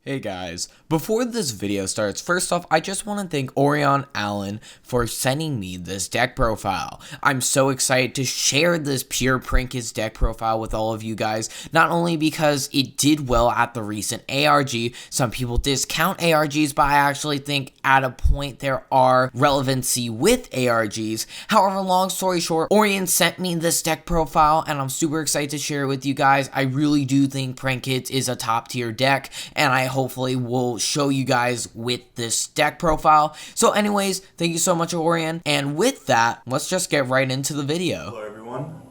Hey guys, before this video starts, first off, I just want to thank Orion Allen for sending me this deck profile. I'm so excited to share this pure Prinkets deck profile with all of you guys, not only because it did well at the recent ARG, some people discount ARGs, but I actually think at a point there are relevancy with ARGs. However, long story short, Orion sent me this deck profile and I'm super excited to share it with you guys. I really do think Prinkets is a top tier deck, and I hopefully will show you guys with this deck profile. So anyways, thank you so much, Orion. And with that, let's just get right into the video. Hello everyone.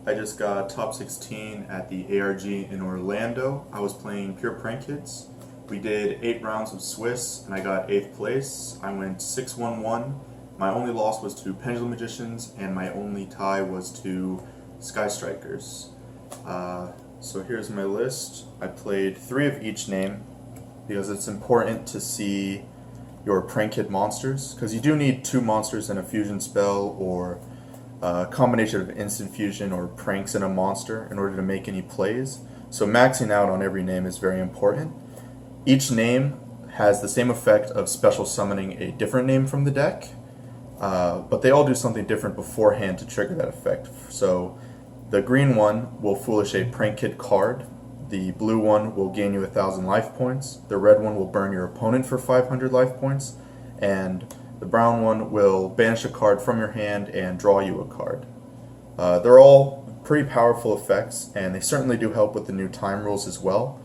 I just got top 16 at the ARG in Orlando. I was playing pure Prinkets. We did 8 rounds of Swiss and I got 8th place. I went 6-1-1. My only loss was to Pendulum Magicians and my only tie was to Sky Strikers. So here's my list. I played 3 of each name, because it's important to see your Prank-Hit monsters, because you do need 2 monsters and a fusion spell, or a combination of instant fusion or pranks in a monster in order to make any plays. So maxing out on every name is very important. Each name has the same effect of special summoning a different name from the deck, but they all do something different beforehand to trigger that effect. So the green one will foolish a Prank-Hit card. The blue one will gain you 1,000 life points. The red one will burn your opponent for 500 life points. And the brown one will banish a card from your hand and draw you a card. They're all pretty powerful effects, and they certainly do help with the new time rules as well.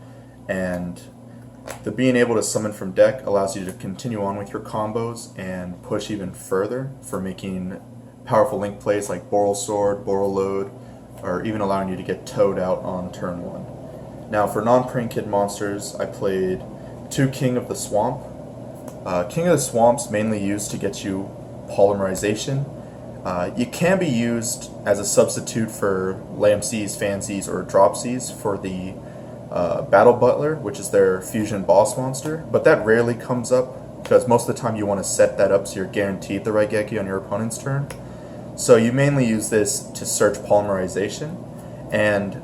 And the being able to summon from deck allows you to continue on with your combos and push even further for making powerful link plays like Boral Sword, Boral Load, or even allowing you to get towed out on turn 1. Now for non-Prank-Hit monsters, I played 2 King of the Swamp. King of the Swamp's mainly used to get you polymerization. It can be used as a substitute for Lamseas, Fansies, or Dropsies for the Battle Butler, which is their fusion boss monster, but that rarely comes up because most of the time you want to set that up so you're guaranteed the Raigeki on your opponent's turn. So you mainly use this to search polymerization, and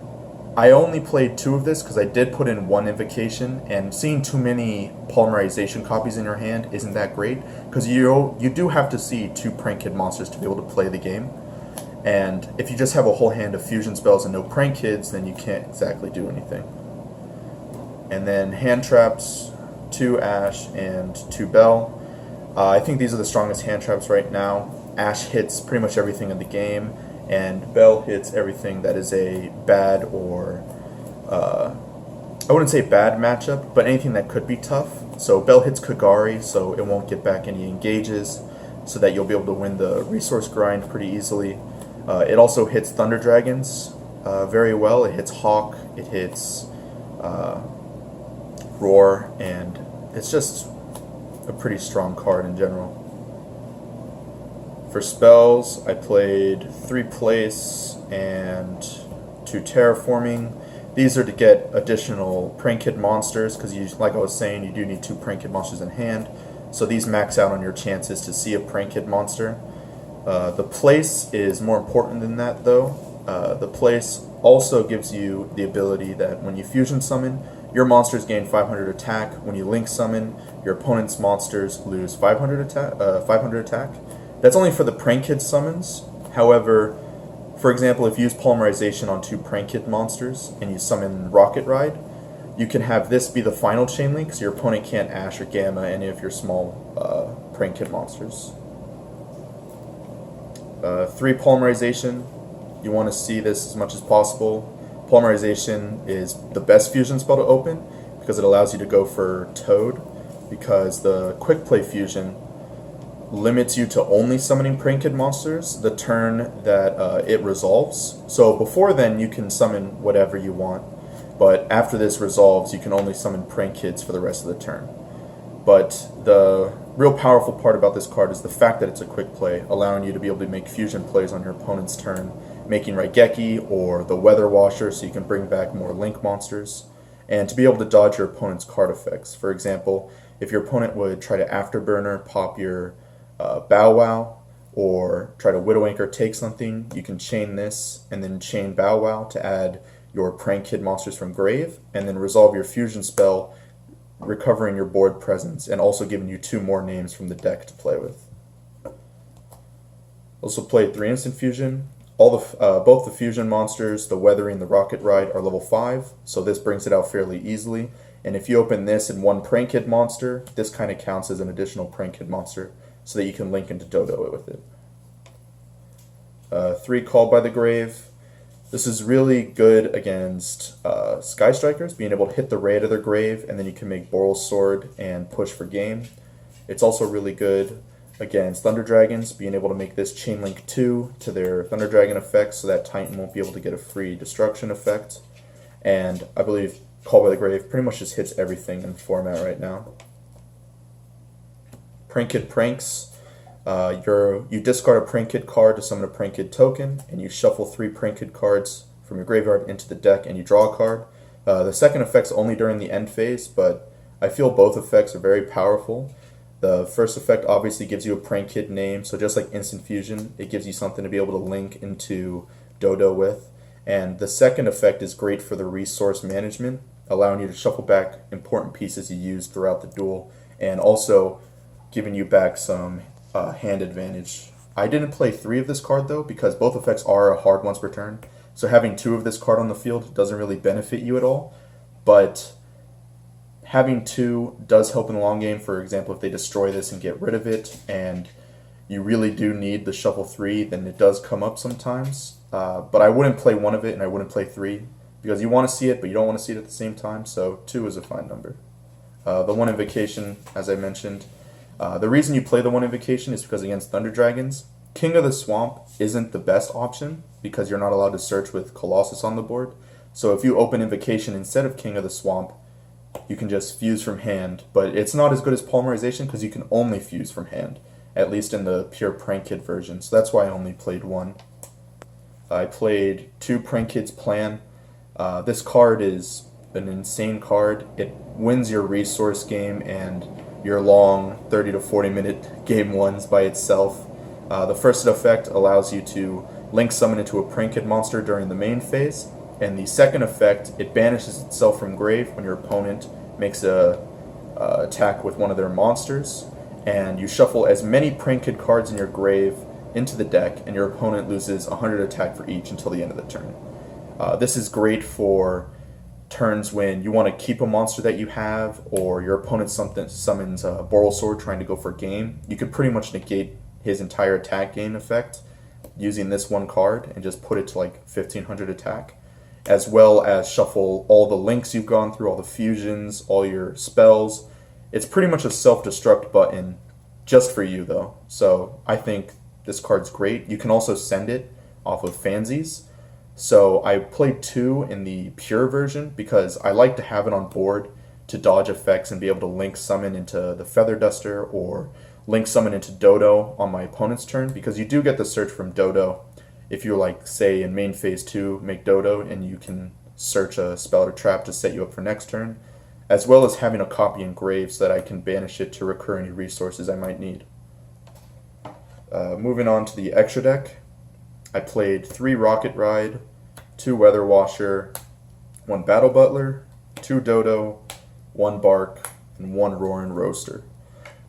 I only played 2 of this because I did put in 1 invocation, and seeing too many polymerization copies in your hand isn't that great, because you do have to see 2 Prank-Hit monsters to be able to play the game. And if you just have a whole hand of fusion spells and no Prank-Hits, then you can't exactly do anything. And then hand traps, 2 Ash and 2 Bell. I think these are the strongest hand traps right now. Ash hits pretty much everything in the game, and Bell hits everything that is a bad or, I wouldn't say bad matchup, but anything that could be tough. So Bell hits Kagari, so it won't get back any engages, so that you'll be able to win the resource grind pretty easily. It also hits Thunder Dragons very well. It hits Hawk, it hits Roar, and it's just a pretty strong card in general. For spells, I played 3 Place and 2 Terraforming. These are to get additional Prank-Hit monsters, because like I was saying, you do need 2 Prank-Hit monsters in hand. So these max out on your chances to see a Prank-Hit monster. The Place is more important than that though. The Place also gives you the ability that when you fusion summon, your monsters gain 500 attack. When you link summon, your opponent's monsters lose 500 attack. That's only for the Prank-Hit summons. However, for example, if you use polymerization on 2 Prank-Hit monsters and you summon Rocket Ride, you can have this be the final chain link, so your opponent can't Ash or Gamma any of your small Prank-Hit monsters. 3 polymerization. You want to see this as much as possible. Polymerization is the best fusion spell to open because it allows you to go for Toad, because the quick play fusion limits you to only summoning Prank-Hit monsters the turn that it resolves. So before then you can summon whatever you want, but after this resolves you can only summon Prank-Hits for the rest of the turn. But the real powerful part about this card is the fact that it's a quick play, allowing you to be able to make fusion plays on your opponent's turn, making Raigeki or the Weather Washer so you can bring back more Link monsters, and to be able to dodge your opponent's card effects. For example, if your opponent would try to Afterburner, pop your Bow Wow, or try to Widow Anchor take something, you can chain this and then chain Bow Wow to add your Prank-Hit monsters from Grave, and then resolve your fusion spell recovering your board presence and also giving you 2 more names from the deck to play with. Also played 3 instant fusion. Both the fusion monsters, the Weathering and the Rocket Ride, are level 5, so this brings it out fairly easily. And if you open this in 1 Prank Kid monster, this kind of counts as an additional Prank Kid monster so that you can link into Dodo it with it. 3 Called by the Grave. This is really good against Sky Strikers, being able to hit the raid of their grave, and then you can make Boral's Sword and push for game. It's also really good against Thunder Dragons, being able to make this Chain Link 2 to their Thunder Dragon effect so that Titan won't be able to get a free destruction effect. And I believe Call by the Grave pretty much just hits everything in the format right now. Prank Kid Pranks. You discard a Prank Kid card to summon a Prank Kid token, and you shuffle 3 Prank Kid cards from your graveyard into the deck, and you draw a card. The second effect's only during the end phase, but I feel both effects are very powerful. The first effect obviously gives you a Prank Kid name, so just like Instant Fusion, it gives you something to be able to link into Dodo with. And the second effect is great for the resource management, allowing you to shuffle back important pieces you used throughout the duel, and also giving you back some hand advantage. I didn't play 3 of this card though, because both effects are hard once per turn, so having 2 of this card on the field doesn't really benefit you at all, but having 2 does help in the long game. For example, if they destroy this and get rid of it, and you really do need the shuffle 3, then it does come up sometimes. But I wouldn't play 1 of it, and I wouldn't play 3, because you want to see it, but you don't want to see it at the same time, so 2 is a fine number. The 1 Invocation, as I mentioned. The reason you play the 1 Invocation is because against Thunder Dragons, King of the Swamp isn't the best option, because you're not allowed to search with Colossus on the board. So if you open Invocation instead of King of the Swamp, you can just fuse from hand, but it's not as good as Polymerization because you can only fuse from hand, at least in the pure Prank Kid version, so that's why I only played 1. I played 2 Prank Kids Plan. This card is an insane card. It wins your resource game and your long 30 to 40 minute game 1s by itself. The first effect allows you to link summon into a Prank Kid monster during the main phase, and the second effect, it banishes itself from grave when your opponent makes a attack with one of their monsters, and you shuffle as many Prank Kid cards in your grave into the deck, and your opponent loses 100 attack for each until the end of the turn. This is great for turns when you want to keep a monster that you have, or your opponent summons Boral's Sword trying to go for game. You could pretty much negate his entire attack gain effect using this 1 card and just put it to like 1500 attack, as well as shuffle all the links you've gone through, all the fusions, all your spells. It's pretty much a self-destruct button just for you though, so I think this card's great. You can also send it off of Fansies. So I played 2 in the pure version because I like to have it on board to dodge effects and be able to link summon into the Feather Duster or link summon into Dodo on my opponent's turn, because you do get the search from Dodo if you're like, say, in main phase 2, make Dodo, and you can search a spell or trap to set you up for next turn, as well as having a copy in grave so that I can banish it to recur any resources I might need. Moving on to the extra deck, I played 3 Rocket Ride, 2 Weather Washer, 1 Battle Butler, 2 Dodo, 1 Bark, and 1 Roaring Roaster.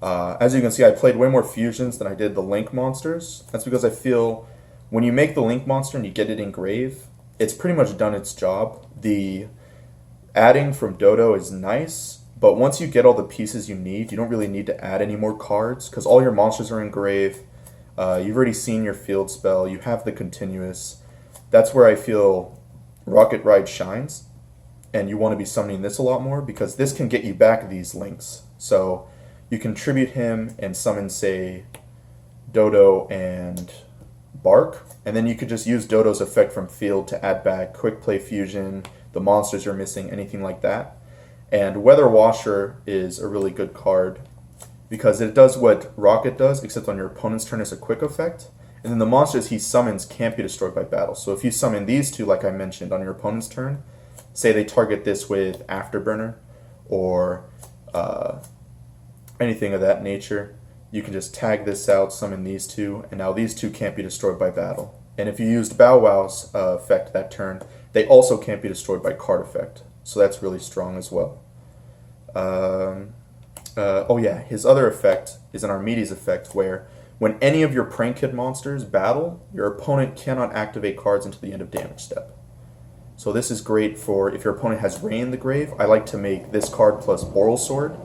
As you can see, I played way more fusions than I did the Link monsters. That's because I feel when you make the Link monster and you get it in grave, it's pretty much done its job. The adding from Dodo is nice, but once you get all the pieces you need, you don't really need to add any more cards because all your monsters are in grave. You've already seen your field spell, you have the continuous. That's where I feel Rocket Ride shines, and you want to be summoning this a lot more because this can get you back these links. So you can tribute him and summon, say, Dodo and Bark, and then you could just use Dodo's effect from field to add back Quick Play Fusion, the monsters you're missing, anything like that. And Weather Washer is a really good card because it does what Rocket does, except on your opponent's turn as a quick effect. And then the monsters he summons can't be destroyed by battle. So if you summon these 2, like I mentioned, on your opponent's turn, say they target this with Afterburner or anything of that nature, you can just tag this out, summon these 2, and now these 2 can't be destroyed by battle. And if you used Bow Wow's effect that turn, they also can't be destroyed by card effect. So that's really strong as well. Oh yeah, his other effect is an Armides effect where when any of your Prank Kid monsters battle, your opponent cannot activate cards until the end of damage step. So this is great for if your opponent has Ray in the grave. I like to make this card plus Boral Sword.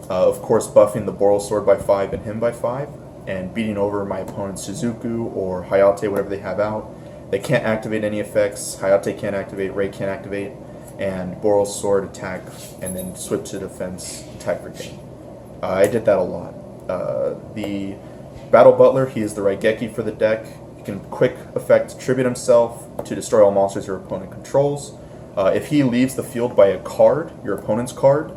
Of course, buffing the Boral Sword by 5 and him by 5, and beating over my opponent's Shizuku or Hayate, whatever they have out. They can't activate any effects. Hayate can't activate, Ray can't activate, and Boral Sword attack, and then switch to defense, attack for game. I did that a lot. The Battle Butler, he is the Raigeki for the deck. He can quick effect tribute himself to destroy all monsters your opponent controls. If he leaves the field by a card, your opponent's card,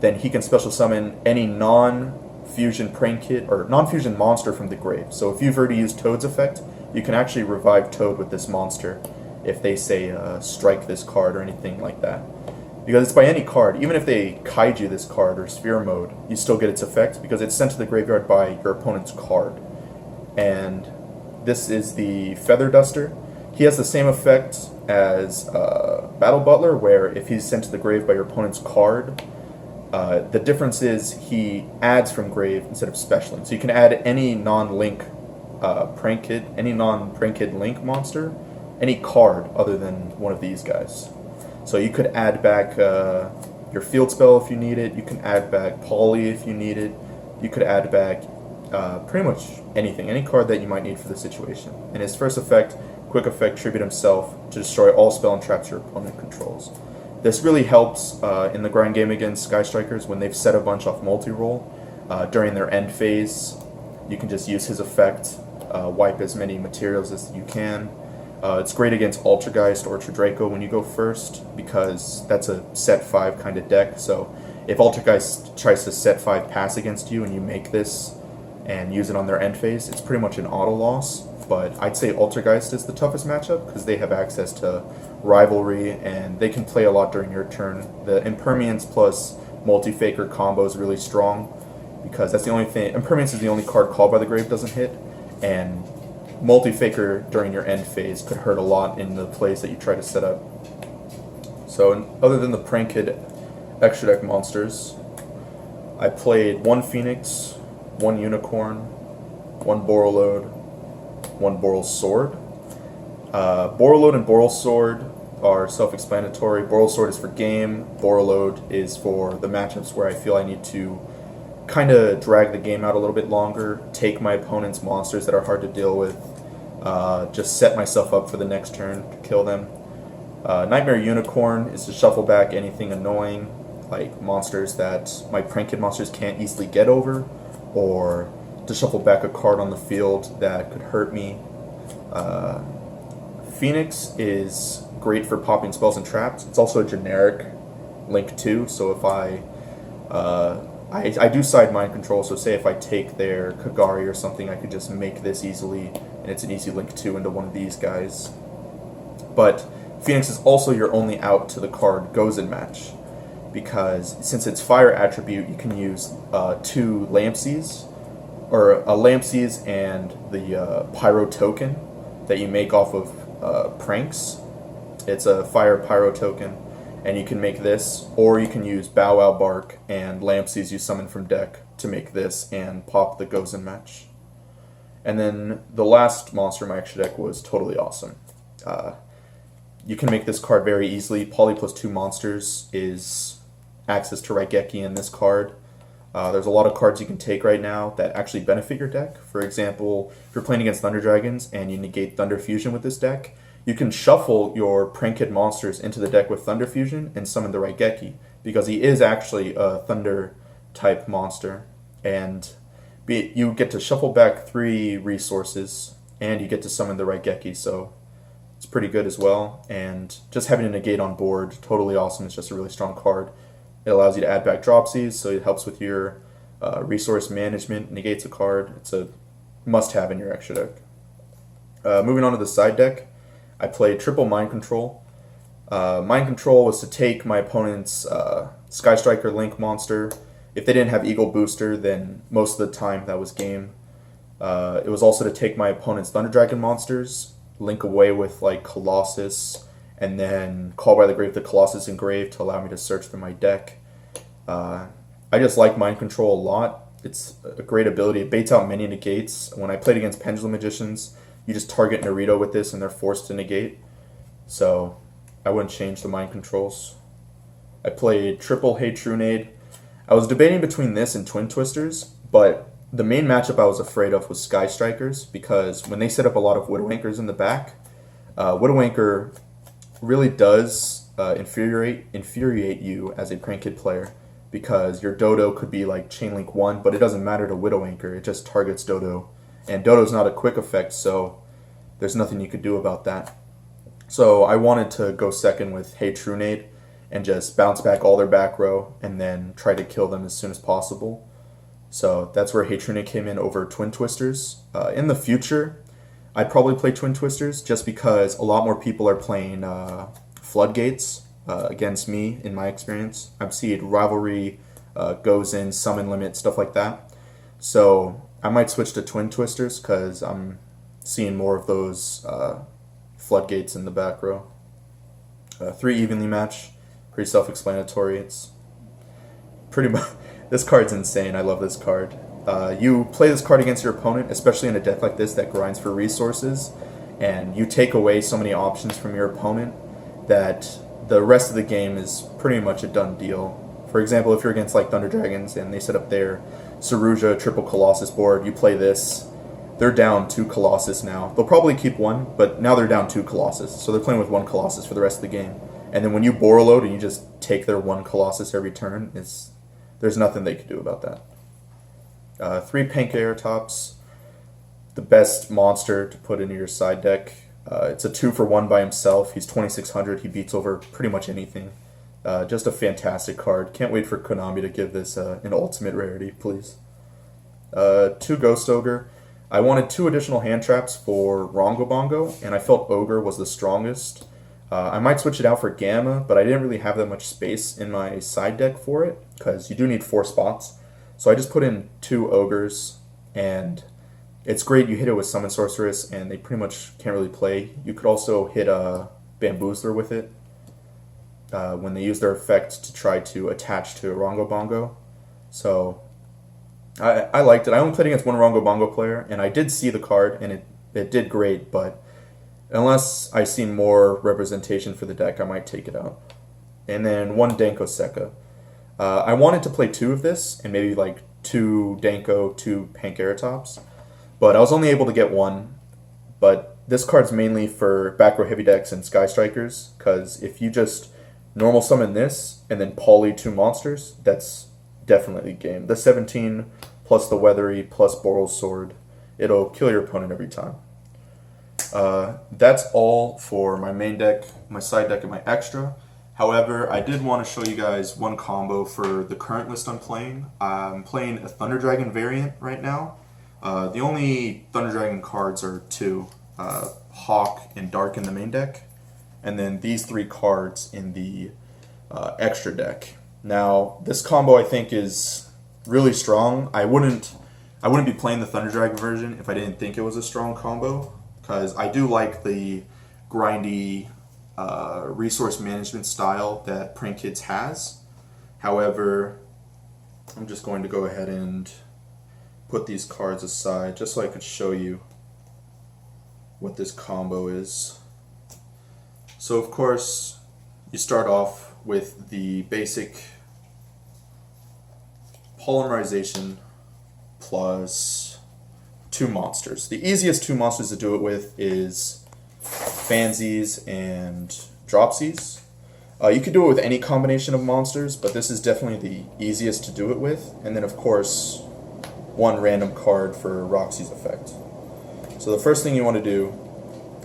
then he can special summon any non-fusion Prank Kid or non-fusion monster from the grave. So if you've already used Toad's effect, you can actually revive Toad with this monster if they say strike this card or anything like that. Because it's by any card. Even if they kaiju this card or sphere mode, you still get its effect because it's sent to the graveyard by your opponent's card. And this is the Feather Duster. He has the same effect as Battle Butler, where if he's sent to the grave by your opponent's card, the difference is he adds from grave instead of specialing. So you can add any non-Link Prank Kid, any non-Prank Kid Link monster, any card other than one of these guys. So you could add back your field spell if you need it. You can add back Poly if you need it. You could add back pretty much anything, any card that you might need for the situation. And his first effect, quick effect, tribute himself to destroy all spell and traps your opponent controls. This really helps in the grind game against Sky Strikers when they've set a bunch off multi-roll. During their end phase, you can just use his effect, wipe as many materials as you can. It's great against Ultrageist or Draco when you go first, because that's a set 5 kind of deck. So if Ultrageist tries to set 5 pass against you and you make this and use it on their end phase, it's pretty much an auto loss. But I'd say Ultrageist is the toughest matchup because they have access to Rivalry and they can play a lot during your turn. The Impermanence plus Multi-Faker combo is really strong because that's the only thing. Impermanence is the only card called by the grave doesn't hit, and Multi-Faker during your end phase could hurt a lot in the plays that you try to set up. So other than the Prank Kid extra deck monsters, I played 1 Phoenix, 1 Unicorn, 1 Borreload, 1 Boral Sword. Borreload and Boral Sword are self-explanatory. Boral Sword is for game. Borreload is for the matchups where I feel I need to kind of drag the game out a little bit longer, take my opponent's monsters that are hard to deal with, just set myself up for the next turn to kill them. Nightmare Unicorn is to shuffle back anything annoying, like monsters that my Prank Kid monsters can't easily get over, or to shuffle back a card on the field that could hurt me. Phoenix is great for popping spells and traps. It's also a generic Link 2, so if I do side mind control, so say if I take their Kagari or something, I could just make this easily, and it's an easy Link 2 into one of these guys. But Phoenix is also your only out to the card Gozen Match, because since it's fire attribute, you can use 2 Lampsies, or a Lampsies and the Pyro token that you make off of pranks. It's a fire Pyro token, and you can make this, or you can use Bow Wow Bark and Lampsies you summon from deck to make this and pop the Gozen Match. And then the last monster in my extra deck was totally awesome. You can make this card very easily. Poly plus 2 monsters is access to Raigeki in this card. There's a lot of cards you can take right now that actually benefit your deck. For example, if you're playing against Thunder Dragons and you negate Thunder Fusion with this deck, you can shuffle your Prank Kid monsters into the deck with Thunder Fusion and summon the Raigeki, because he is actually a Thunder type monster. And you get to shuffle back 3 resources and you get to summon the Raigeki, so it's pretty good as well. And just having a negate on board, totally awesome. It's just a really strong card. It allows you to add back dropsies, so it helps with your resource management, negates a card. It's a must-have in your extra deck. Moving on to the side deck, I played triple Mind Control. Mind Control was to take my opponent's Sky Striker Link monster. If they didn't have Eagle Booster, then most of the time that was game. It was also to take my opponent's Thunder Dragon monsters, link away with like Colossus, and then call by the grave the Colossus Engraved to allow me to search through my deck. I just like Mind Control a lot. It's a great ability. It baits out many negates. When I played against Pendulum Magicians, you just target Naruto with this and they're forced to negate. So I wouldn't change the Mind Controls. I played triple Hey Trunade. I was debating between this and Twin Twisters, but the main matchup I was afraid of was Sky Strikers, because when they set up a lot of Widow Anchors in the back, Widow Anchor really does infuriate you as a Prank Kid player, because your Dodo could be like Chainlink 1, but it doesn't matter to Widow Anchor, it just targets Dodo. And Dodo's not a quick effect, so there's nothing you could do about that. So I wanted to go second with Hey Trunade and just bounce back all their back row and then try to kill them as soon as possible. So that's where Hey Trunade came in over Twin Twisters. In the future, I'd probably play Twin Twisters just because a lot more people are playing Floodgates against me, in my experience. I've seen Rivalry, Goes In, Summon Limit, stuff like that. So I might switch to Twin Twisters because I'm seeing more of those Floodgates in the back row. 3 evenly match. Pretty self-explanatory. It's pretty much... This card's insane. I love this card. You play this card against your opponent, especially in a deck like this that grinds for resources, and you take away so many options from your opponent that the rest of the game is pretty much a done deal. For example, if you're against like Thunder Dragons and they set up their Saruja triple Colossus board, you play this, they're down 2 Colossus now. They'll probably keep 1, but now they're down 2 Colossus, so they're playing with 1 Colossus for the rest of the game. And then when you Borreload and you just take their 1 Colossus every turn, there's nothing they can do about that. 3 Pancairatops, the best monster to put into your side deck. It's a 2-for-1 by himself. He's 2600. He beats over pretty much anything. Just a fantastic card. Can't wait for Konami to give this an ultimate rarity, please. 2 Ghost Ogre. I wanted 2 additional hand traps for Rongo Bongo, and I felt Ogre was the strongest. I might switch it out for Gamma, but I didn't really have that much space in my side deck for it, because you do need 4 spots. So I just put in 2 Ogres, and it's great. You hit it with Summon Sorceress, and they pretty much can't really play. You could also hit a Bamboozler with it when they use their effect to try to attach to Rongo Bongo. So I liked it. I only played against 1 Rongo Bongo player, and I did see the card, and it did great, but unless I see more representation for the deck, I might take it out. And then 1 Danko Sekka. I wanted to play 2 of this, and maybe like 2 Danko, 2 Pancairatops, but I was only able to get 1. But this card's mainly for back row heavy decks and Sky Strikers, because if you just normal summon this and then poly 2 monsters, that's definitely game. The 17 plus the Weathery plus Boral's Sword, it'll kill your opponent every time. That's all for my main deck, my side deck, and my extra. However, I did want to show you guys 1 combo for the current list I'm playing. I'm playing a Thunder Dragon variant right now. The only Thunder Dragon cards are 2, Hawk and Dark in the main deck, and then these 3 cards in the extra deck. Now, this combo I think is really strong. I wouldn't be playing the Thunder Dragon version if I didn't think it was a strong combo, because I do like the grindy resource management style that Prank Kids has. However, I'm just going to go ahead and put these cards aside just so I could show you what this combo is. So of course, you start off with the basic polymerization plus 2 monsters. The easiest 2 monsters to do it with is Fansies and Dropsies. You could do it with any combination of monsters, but this is definitely the easiest to do it with. And then of course, 1 random card for Roxy's effect. So the first thing you want to do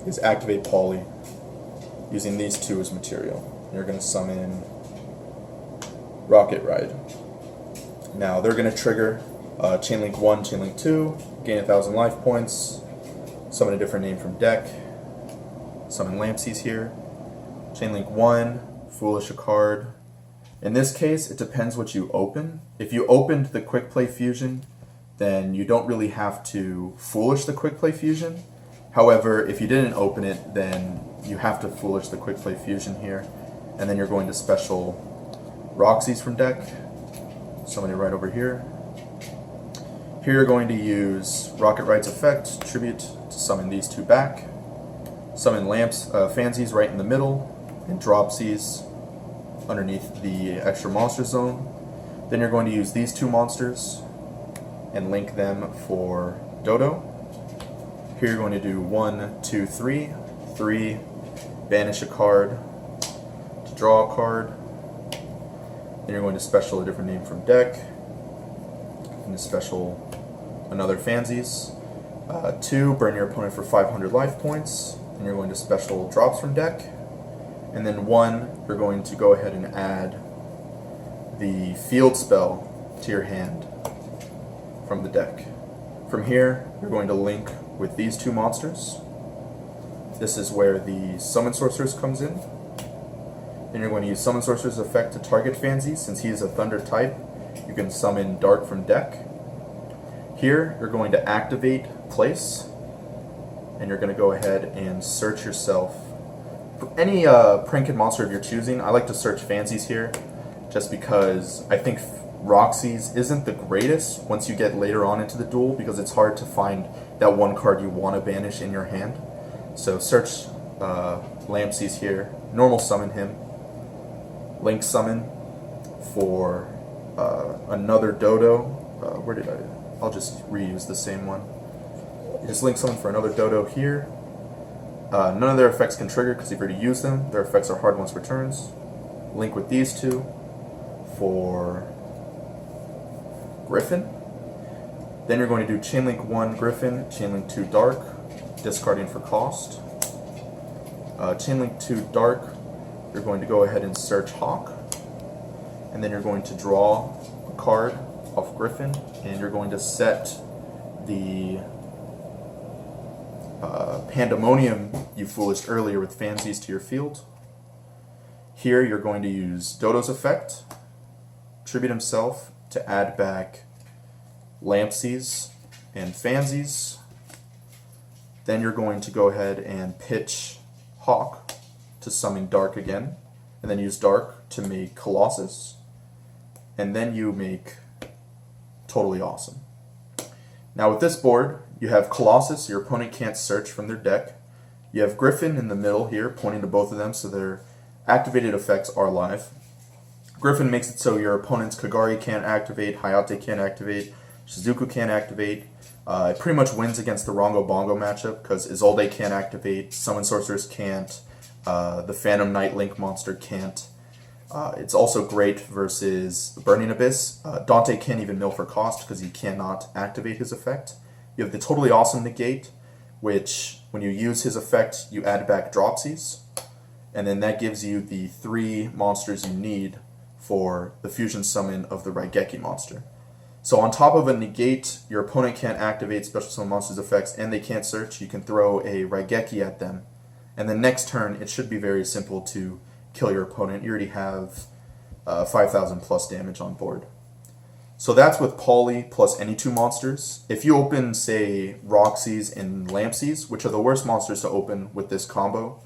is activate Poly using these 2 as material. You're going to summon Rocket Ride. Now they're going to trigger Chainlink 1, Chainlink 2, gain 1,000 life points, summon a different name from deck, summon Lampsies here. Chainlink 1, Foolish a card. In this case, it depends what you open. If you opened the Quick Play Fusion, then you don't really have to Foolish the Quick Play Fusion. However, if you didn't open it, then you have to Foolish the Quick Play Fusion here, and then you're going to special Roxy's from deck. summon it right over here. Here you're going to use Rocket Ride's effect, Tribute, to summon these two back. Summon Fansies right in the middle, and Dropsies underneath the extra monster zone. Then you're going to use these two monsters and link them for Dodo. Here you're going to do 1, 2, 3. 3, banish a card to draw a card. Then you're going to special a different name from deck. And special another Fansies. 2, burn your opponent for 500 life points. And you're going to special drops from deck. And then 1, you're going to go ahead and add the field spell to your hand from the deck. From here, you're going to link with these two monsters. This is where the Summon Sorceress comes in. Then you're going to use Summon Sorcerer's effect to target Fansies. Since he is a Thunder type, you can summon Dark from deck. Here, you're going to activate Place, and you're going to go ahead and search yourself for any Prankin monster of your choosing. I like to search Fansies here, just because I think Roxy's isn't the greatest once you get later on into the duel, because it's hard to find that one card you want to banish in your hand. So search Lampsies here, normal summon him, link summon for another Dodo. I'll just reuse the same one. You just link summon for another Dodo here. None of their effects can trigger because you've already used them. Their effects are hard once returns. Link with these two for Griffin. Then you're going to do Chainlink 1 Griffin, Chainlink 2 Dark, discarding for cost. Chainlink 2 Dark, you're going to go ahead and search Hawk. And then you're going to draw a card off Griffin, and you're going to set the Pandemonium you foolished earlier with Fansies to your field. Here you're going to use Dodo's effect, tribute himself to add back Lampsies and Fansies. Then you're going to go ahead and pitch Hawk to summon Dark again, and then use Dark to make Colossus, and then you make Totally Awesome. Now with this board, you have Colossus, your opponent can't search from their deck. You have Griffin in the middle here, pointing to both of them, so their activated effects are live. Griffin makes it so your opponent's Kagari can't activate, Hayate can't activate, Shizuku can't activate. It pretty much wins against the Rongo Bongo matchup because Isolde can't activate, Summon Sorceress can't, the Phantom Knight Link monster can't. It's also great versus Burning Abyss. Dante can't even mill for cost because he cannot activate his effect. You have the Totally Awesome negate, which when you use his effect, you add back Dropsies, and then that gives you the 3 monsters you need for the fusion summon of the Raigeki monster. So on top of a negate, your opponent can't activate special summon monsters' effects, and they can't search. You can throw a Raigeki at them, and the next turn it should be very simple to kill your opponent. You already have 5,000 plus damage on board. So that's with Polly plus any 2 monsters. If you open, say, Roxy's and Lampsies, which are the worst monsters to open with this combo,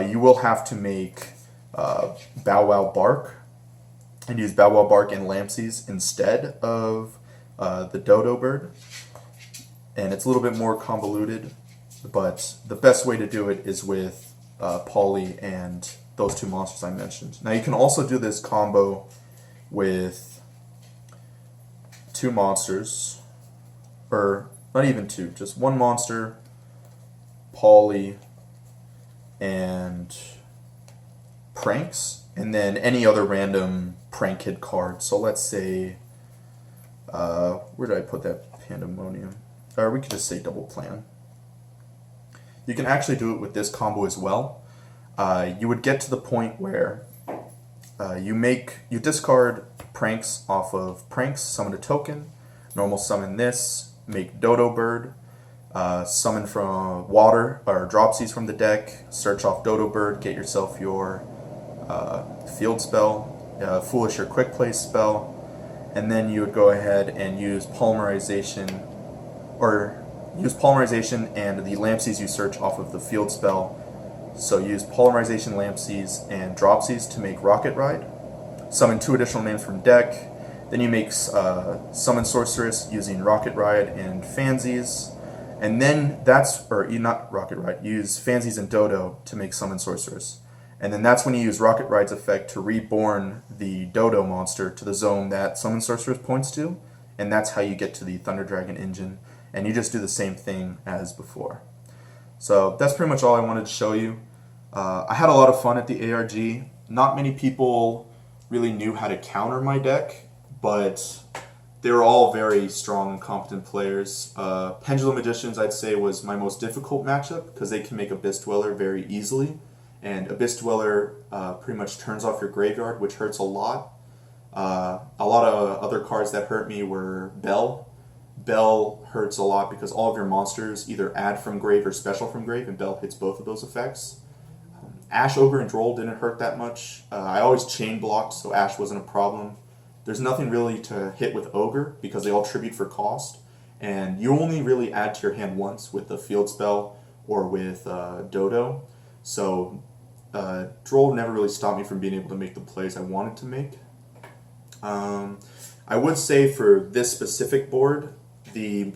you will have to make Bow Wow Bark, and use Bow Wow Bark and Lampsies instead of the Dodo Bird. And it's a little bit more convoluted, but the best way to do it is with Polly and those 2 monsters I mentioned. Now you can also do this combo with 2 monsters, or not even 2, just 1 monster, Polly, and Pranks, and then any other random Prank Kid card. So let's say, where did I put that Pandemonium? Or we could just say Double Plan. You can actually do it with this combo as well. You would get to the point where you discard Pranks off of Pranks, summon a token, normal summon this, make Dodo Bird, summon from water or Dropsies from the deck, search off Dodo Bird, get yourself your field spell, Foolish your Quick Play spell, and then you would go ahead and use Polymerization, and the Lampsies you search off of the field spell. So use Polymerization, Lampsies, and Dropsies to make Rocket Ride. Summon 2 additional names from deck, Then you make Summon Sorceress using Rocket Ride and Fansies. And then not Rocket Ride, use Fansies and Dodo to make Summon Sorceress. And then that's when you use Rocket Ride's effect to reborn the Dodo monster to the zone that Summon Sorceress points to. And that's how you get to the Thunder Dragon engine. And you just do the same thing as before. So that's pretty much all I wanted to show you. I had a lot of fun at the ARG. Not many people really knew how to counter my deck, but they were all very strong and competent players. Pendulum Magicians, I'd say, was my most difficult matchup because they can make Abyss Dweller very easily. And Abyss Dweller pretty much turns off your graveyard, which hurts a lot. A lot of other cards that hurt me were Bell. Bell hurts a lot because all of your monsters either add from grave or special from grave, and Bell hits both of those effects. Ash, Ogre, and Droll didn't hurt that much. I always chain blocked, so Ash wasn't a problem. There's nothing really to hit with Ogre because they all tribute for cost, and you only really add to your hand once with the field spell or with Dodo. So Droll never really stopped me from being able to make the plays I wanted to make. I would say for this specific board, the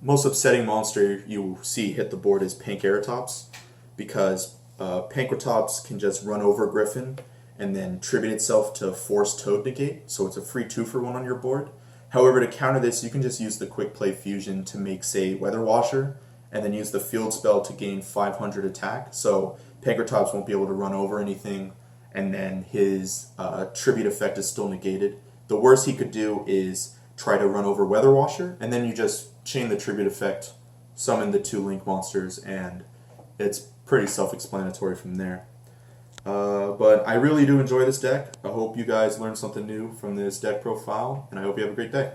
most upsetting monster you see hit the board is Pankeratops, because Pankeratops can just run over Griffin and then tribute itself to force Toad Negate, so it's a free 2-for-1 on your board. However, to counter this, you can just use the Quick Play Fusion to make, say, Weather Washer, and then use the field spell to gain 500 attack, so Pankeratops won't be able to run over anything, and then his tribute effect is still negated. The worst he could do is try to run over Weather Washer, and then you just chain the tribute effect, summon the 2 Link monsters, and it's pretty self-explanatory from there. But I really do enjoy this deck. I hope you guys learned something new from this deck profile, and I hope you have a great day.